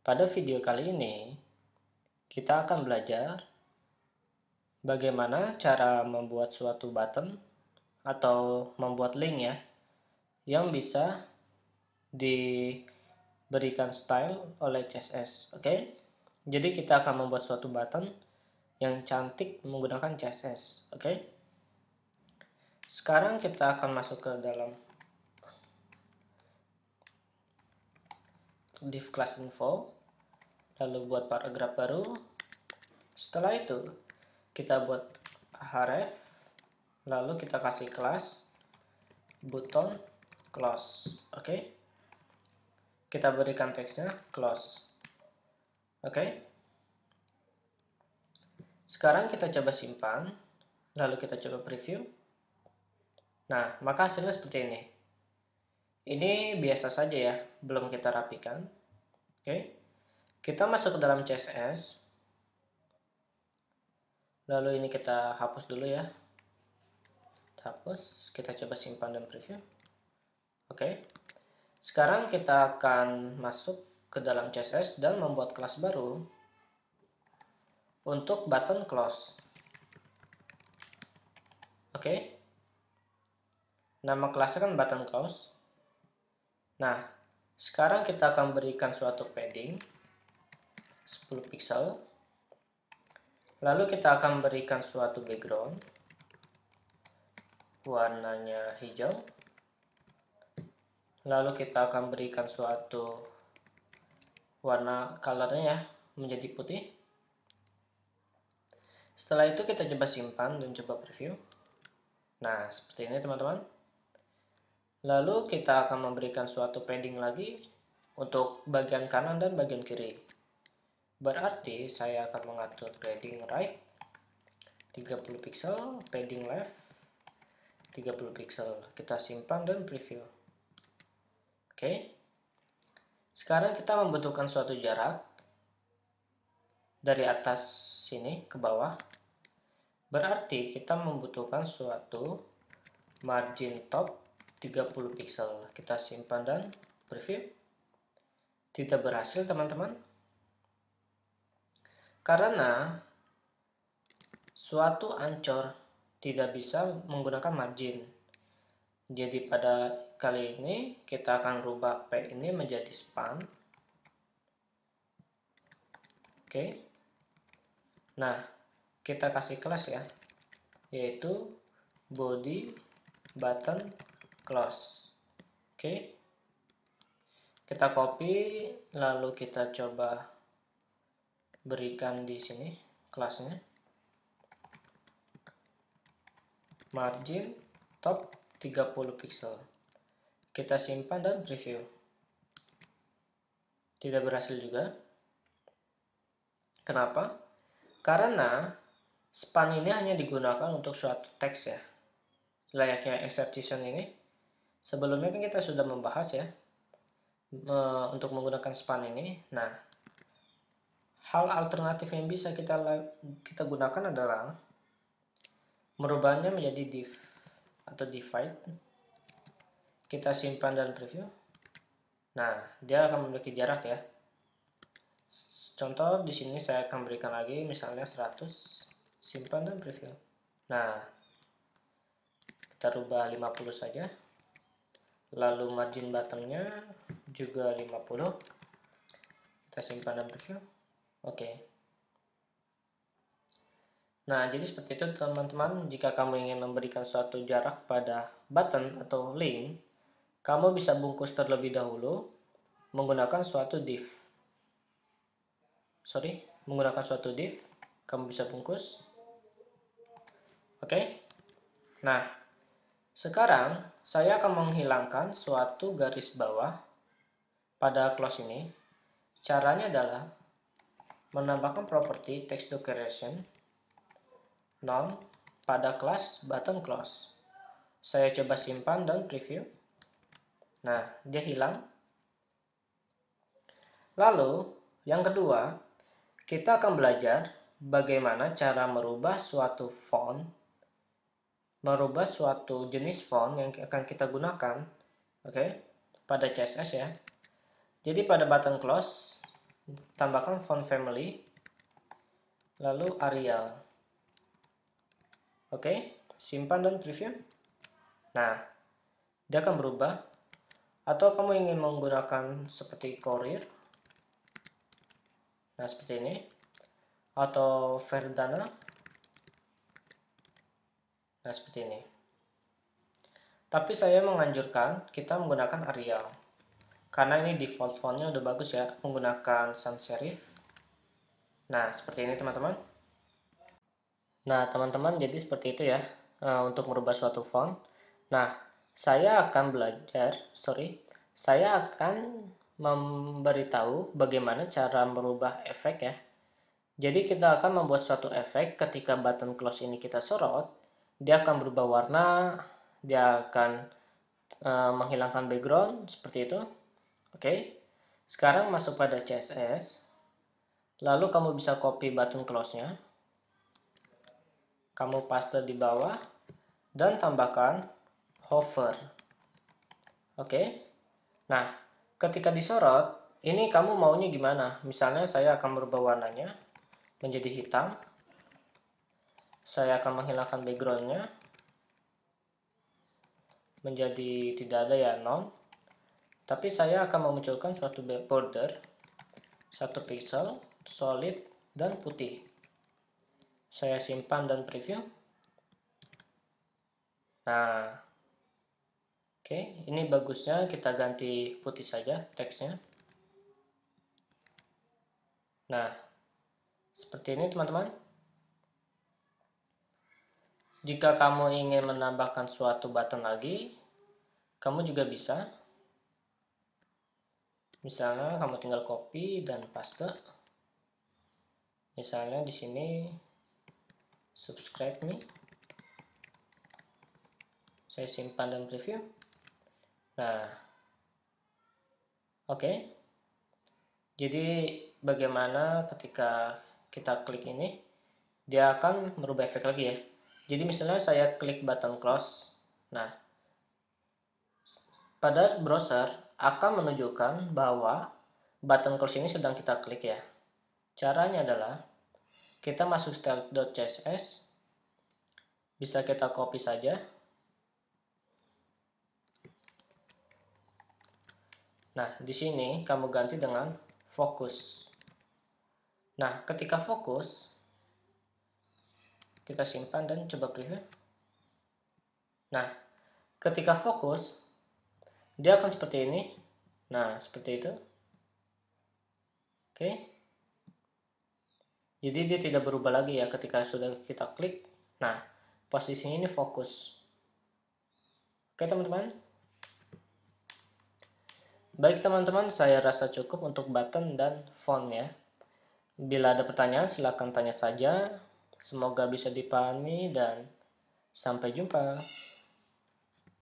Pada video kali ini, kita akan belajar bagaimana cara membuat suatu button atau membuat link ya, yang bisa diberikan style oleh CSS. Oke, jadi kita akan membuat suatu button yang cantik menggunakan CSS. Oke, sekarang kita akan masuk ke dalam div class info, lalu buat paragraf baru. Setelah itu kita buat href, lalu kita kasih kelas button close. Oke, kita berikan teksnya close. Oke, sekarang kita coba simpan, lalu kita coba preview. Nah, maka hasilnya seperti ini. Ini biasa saja ya, belum kita rapikan. Oke, kita masuk ke dalam CSS, lalu ini kita hapus dulu ya. Hapus, kita coba simpan dan preview. Oke, sekarang kita akan masuk ke dalam CSS dan membuat kelas baru untuk button close. Oke, nama kelasnya kan button close. Nah, sekarang kita akan berikan suatu padding 10 pixel, lalu kita akan berikan suatu background warnanya hijau, lalu kita akan berikan suatu warna colornya ya, menjadi putih. Setelah itu kita coba simpan dan coba preview. Nah, seperti ini teman-teman. Lalu kita akan memberikan suatu padding lagi untuk bagian kanan dan bagian kiri. Berarti saya akan mengatur padding right 30 pixel, padding left 30 pixel. Kita simpan dan preview. Oke. Sekarang kita membutuhkan suatu jarak dari atas sini ke bawah. Berarti kita membutuhkan suatu margin top 30 pixel. Kita simpan dan preview. Tidak berhasil teman-teman, karena suatu ancor tidak bisa menggunakan margin. Jadi pada kali ini kita akan rubah P ini menjadi span. Oke. Nah, kita kasih kelas ya, yaitu body button close. Oke, kita copy, lalu kita coba berikan di sini kelasnya margin top 30 pixel. Kita simpan dan preview. Tidak berhasil juga. Kenapa? Karena span ini hanya digunakan untuk suatu teks ya, layaknya exception ini. Sebelumnya kan kita sudah membahas ya untuk menggunakan span ini. Nah, hal alternatif yang bisa kita gunakan adalah merubahnya menjadi div atau divide. Kita simpan dan preview. Nah, dia akan memiliki jarak ya. Contoh di sini saya akan berikan lagi misalnya 100, simpan dan preview. Nah, kita rubah 50 saja. Lalu margin buttonnya juga 50. Kita simpan dan preview. Oke. Nah, jadi seperti itu teman-teman. Jika kamu ingin memberikan suatu jarak pada button atau link, kamu bisa bungkus terlebih dahulu menggunakan suatu div. Menggunakan suatu div, kamu bisa bungkus. Oke. Nah, sekarang saya akan menghilangkan suatu garis bawah pada clause ini. Caranya adalah menambahkan properti text decoration none pada kelas button close. Saya coba simpan dan preview. Nah, dia hilang. Lalu, yang kedua, kita akan belajar bagaimana cara merubah suatu font, merubah suatu jenis font yang akan kita gunakan, oke, pada CSS ya. Jadi pada button close, tambahkan font family, lalu Arial. Oke, simpan dan preview. Nah, dia akan berubah. Atau kamu ingin menggunakan seperti Courier, nah seperti ini, atau Verdana, nah seperti ini. Tapi saya menganjurkan kita menggunakan Arial, karena ini default fontnya udah bagus ya, menggunakan sans serif. Nah seperti ini teman-teman. Nah teman-teman, jadi seperti itu ya untuk merubah suatu font. Nah saya akan memberitahu bagaimana cara merubah efek ya. Jadi kita akan membuat suatu efek ketika button close ini kita sorot, dia akan berubah warna, dia akan menghilangkan background seperti itu. Oke. Sekarang masuk pada CSS. Lalu kamu bisa copy button close-nya. Kamu paste di bawah dan tambahkan hover. Oke. Nah, ketika disorot, ini kamu maunya gimana? Misalnya saya akan merubah warnanya menjadi hitam. Saya akan menghilangkan backgroundnya menjadi tidak ada ya, non. Tapi saya akan memunculkan suatu border 1 pixel, solid, dan putih. Saya simpan dan preview. Nah, oke, ini bagusnya kita ganti putih saja teksnya. Nah, seperti ini teman-teman. Jika kamu ingin menambahkan suatu button lagi, kamu juga bisa. Misalnya kamu tinggal copy dan paste. Misalnya di sini subscribe me. Saya simpan dan preview. Nah, oke. Jadi bagaimana ketika kita klik ini, dia akan merubah efek lagi ya. Jadi misalnya saya klik button close. Nah, pada browser akan menunjukkan bahwa button close ini sedang kita klik ya. Caranya adalah kita masuk style.css, bisa kita copy saja. Nah, di sini kamu ganti dengan fokus. Nah, ketika fokus, kita simpan dan coba preview. Nah, ketika fokus, dia akan seperti ini. Nah, seperti itu. Oke. Jadi dia tidak berubah lagi ya ketika sudah kita klik. Nah, posisinya ini fokus. Oke teman-teman. Baik teman-teman, saya rasa cukup untuk button dan font ya. Bila ada pertanyaan silakan tanya saja. Semoga bisa dipahami dan sampai jumpa.